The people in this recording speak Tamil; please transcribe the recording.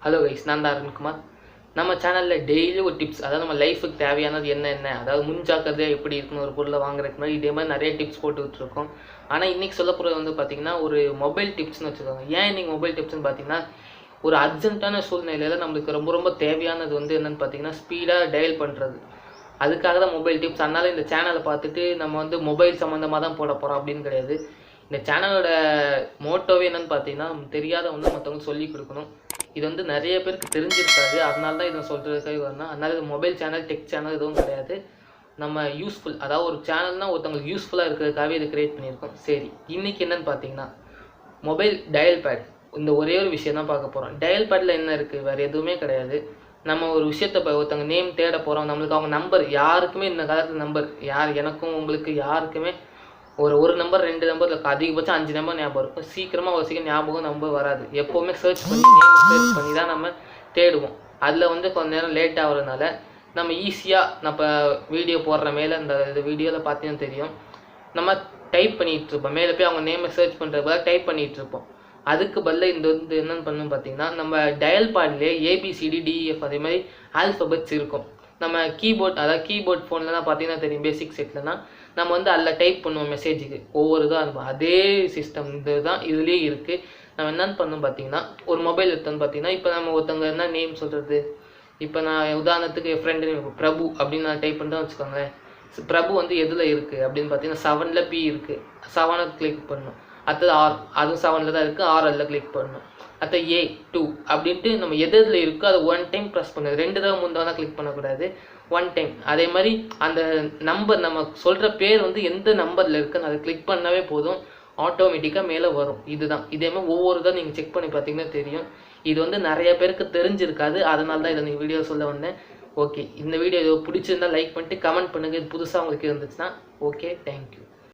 ஹலோ கைஸ், நான் தான் அருண்குமார். நம்ம சேனலில் டெய்லி ஒரு டிப்ஸ், அதாவது நம்ம லைஃபுக்கு தேவையானது என்ன, அதாவது முன்ஜாக்கிரதையாக எப்படி இருக்கணும் ஒரு பொருளை வாங்குறதுக்கு முன்னாடி, இதே மாதிரி நிறைய டிப்ஸ் போட்டு விட்டுருக்கோம். ஆனால் இன்றைக்கி சொல்ல போகிறது வந்து பார்த்திங்கன்னா ஒரு மொபைல் டிப்ஸ்னு வச்சுக்கோங்க. ஏன் இன்றைக்கி மொபைல் டிப்ஸ்னு பார்த்தீங்கன்னா, ஒரு அர்ஜென்ட்டான சூழ்நிலையில் நம்மளுக்கு ரொம்ப ரொம்ப தேவையானது வந்து என்னென்னு பார்த்தீங்கன்னா ஸ்பீடாக டயல் பண்ணுறது. அதுக்காக தான் மொபைல் டிப்ஸ். அதனால் இந்த சேனலை பார்த்துட்டு நம்ம வந்து மொபைல் சம்மந்தமாக தான் போட போகிறோம் அப்படின்னு கிடையாது. இந்த சேனலோட மோட்டோவே என்னென்னு பார்த்தீங்கன்னா, தெரியாத வந்து மற்றவங்க சொல்லிக் கொடுக்கணும். இது வந்து நிறைய பேருக்கு தெரிஞ்சிருக்காது, அதனால தான் இதை சொல்கிறதுக்காக வரணும். அதனால் இது மொபைல் சேனல், டெக் சேனல் எதுவும் கிடையாது. நம்ம யூஸ்ஃபுல், அதாவது ஒரு சேனல்னால் ஒருத்தவங்களுக்கு யூஸ்ஃபுல்லாக இருக்கிறதுக்காகவே இதை க்ரியேட் பண்ணியிருக்கோம். சரி, இன்றைக்கி என்னென்னு பார்த்தீங்கன்னா மொபைல் டயல் பேட். இந்த ஒரே ஒரு விஷயம் தான் பார்க்க போகிறோம். டயல் பேடில் என்ன இருக்குது, வேறு எதுவுமே கிடையாது. நம்ம ஒரு விஷயத்தை இப்போ ஒருத்தவங்க நேம் தேட போகிறோம், நம்மளுக்கு அவங்க நம்பர் யாருக்குமே இந்த காலத்தில் நம்பர் எனக்கும் உங்களுக்கு யாருக்குமே ஒரு நம்பர் 2 நம்பர் இருக்குது, அதிகபட்சம் 5 நம்பர் ஞாபகம் இருக்கும். சீக்கிரமாக ஒரு சீக்கிரம் ஞாபகம் நம்பர் வராது. எப்போவுமே சர்ச் பண்ணி தான் நம்ம தேடுவோம். அதில் வந்து கொஞ்சம் நேரம் லேட் ஆகிறதுனால நம்ம ஈஸியாக நம்ம வீடியோ போடுற மேலே இந்த வீடியோவில் பார்த்தீங்கன்னா தெரியும், நம்ம டைப் பண்ணிகிட்ருப்போம். மேலே போய் அவங்க நேமை சர்ச் பண்ணுறது பதிலாக டைப் பண்ணிகிட்ருப்போம். அதுக்கு பதிலாக இந்த வந்து என்னென்னு பண்ணணும் பார்த்தீங்கன்னா, நம்ம டயல் பேட்லேயே ABCDDEF அதே மாதிரி ஆல்ஃபபெட்ஸ் இருக்கும். நம்ம கீபோர்ட், அதாவது கீபோர்ட் ஃபோன்லாம் பார்த்தீங்கன்னா தெரியும், பேசிக் செட்லனா நம்ம வந்து அதில் டைப் பண்ணுவோம் மெசேஜுக்கு, ஒவ்வொரு இதாக இருக்கும். அதே சிஸ்டம் இது தான் இதுலேயே இருக்குது. நம்ம என்னென்னு பண்ணணும் பார்த்தீங்கன்னா, ஒரு மொபைல் எடுத்தோன்னு பார்த்தீங்கன்னா, இப்போ நம்ம ஒருத்தவங்க என்ன நேம் சொல்கிறது, இப்போ நான் உதாரணத்துக்கு என் ஃப்ரெண்டு நேம் பிரபு அப்படின்னு நான் டைப் பண்ணுறேன்னு வச்சுக்கோங்களேன். பிரபு வந்து எதில் இருக்குது அப்படின்னு பார்த்தீங்கன்னா 7ல் P இருக்குது, 7 கிளிக் பண்ணணும். அடுத்தது R, அதுவும் 7ல் தான் இருக்குது, RL கிளிக் பண்ணணும். அடுத்த A2 அப்படின்ட்டு நம்ம எதில் இருக்கோ அதை 1 டைம் ப்ரெஸ் பண்ணுது. 2 தடவை 3 தடவை கிளிக் பண்ணக்கூடாது, 1 டைம். அதே மாதிரி அந்த நம்பர் நம்ம சொல்கிற பேர் வந்து எந்த நம்பரில் இருக்குன்னு அதை கிளிக் பண்ணாவே போதும், ஆட்டோமேட்டிக்காக மேலே வரும். இதுதான். இதே மாதிரி ஒவ்வொரு தான் நீங்கள் செக் பண்ணி பார்த்தீங்கன்னா தெரியும். இது வந்து நிறைய பேருக்கு தெரிஞ்சிருக்காது, அதனால தான் இதை நீங்கள் வீடியோ சொல்ல வந்தேன். ஓகே, இந்த வீடியோ பிடிச்சிருந்தால் லைக் பண்ணிட்டு கமெண்ட் பண்ணுங்கள். இது புதுசாக உங்களுக்கு இருந்துச்சுன்னா. Okay, thank you.